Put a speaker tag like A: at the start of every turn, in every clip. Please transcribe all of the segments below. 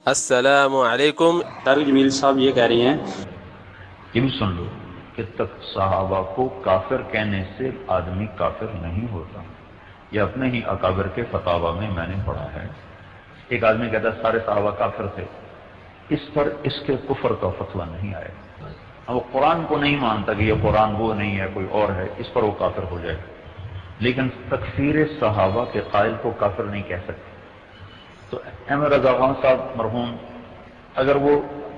A: السلام علیکم۔
B: طارق جمیل صاحب یہ کہہ رہی ہیں،
C: یہ بھی سن لو کہ تک صحابہ کو کافر کہنے سے آدمی کافر نہیں ہوتا۔ یہ اپنے ہی اکابر کے فتاوی میں نے پڑھا ہے۔ ایک آدمی کہتا ہے سارے صحابہ کافر تھے، اس پر اس کے کفر کا فتویٰ نہیں آئے۔ اب وہ قرآن کو نہیں مانتا کہ یہ قرآن وہ نہیں ہے کوئی اور ہے، اس پر وہ کافر ہو جائے گا، لیکن تکفیر صحابہ کے قائل کو کافر نہیں کہہ سکتے۔ تو احمد رضا خان صاحب مرحوم اگر وہ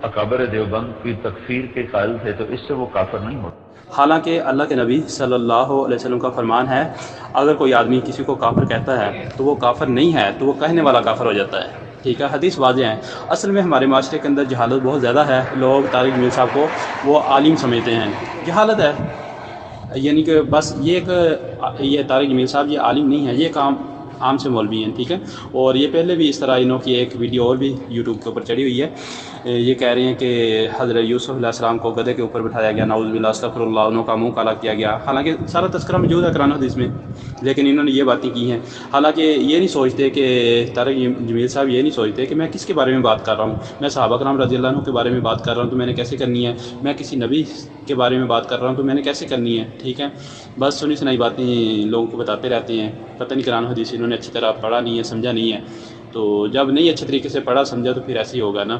C: اکابر دیوبند کی تکفیر کے قائل تھے تو اس سے وہ کافر نہیں ہوتے۔
B: حالانکہ اللہ کے نبی صلی اللہ علیہ وسلم کا فرمان ہے، اگر کوئی آدمی کسی کو کافر کہتا ہے تو وہ کافر نہیں ہے، تو وہ کہنے والا کافر ہو جاتا ہے۔ ٹھیک ہے، حدیث واضح ہے۔ اصل میں ہمارے معاشرے کے اندر جہالت بہت زیادہ ہے۔ لوگ طارق جمیل صاحب کو وہ عالم سمجھتے ہیں، جہالت ہے، یعنی کہ بس یہ طارق جمیل صاحب یہ عالم نہیں ہے، یہ کام عام سے مولوی ہیں۔ ٹھیک ہے، اور یہ پہلے بھی اس طرح انہوں کی ایک ویڈیو اور بھی یوٹیوب کے اوپر چڑھی ہوئی ہے۔ یہ کہہ رہے ہیں کہ حضرت یوسف علیہ السلام کو گدھے کے اوپر بٹھایا گیا، نعوذ باللہ استغفر اللہ، انہوں کا منہ کالا کیا گیا، حالانکہ سارا تذکرہ موجود ہے قرآن حدیث میں، لیکن انہوں نے یہ باتیں کی ہیں۔ حالانکہ یہ نہیں سوچتے کہ طارق جمیل صاحب یہ نہیں سوچتے کہ میں کس کے بارے میں بات کر رہا ہوں۔ میں صحابہ کرام رضی اللہ عنہ کے بارے میں بات کر رہا ہوں تو میں نے کیسے کرنی ہے، میں کسی نبی کے بارے میں بات کر رہا ہوں تو میں نے کیسے کرنی ہے۔ ٹھیک ہے، بس سنی سنائی باتیں لوگوں کو بتاتے رہتے ہیں، پتہ نہیں قرآن حدیث انہوں نے اچھی طرح پڑھا نہیں ہے، سمجھا نہیں ہے۔ تو جب نہیں اچھے طریقے سے پڑھا سمجھا تو پھر ایسے ہی ہوگا نا۔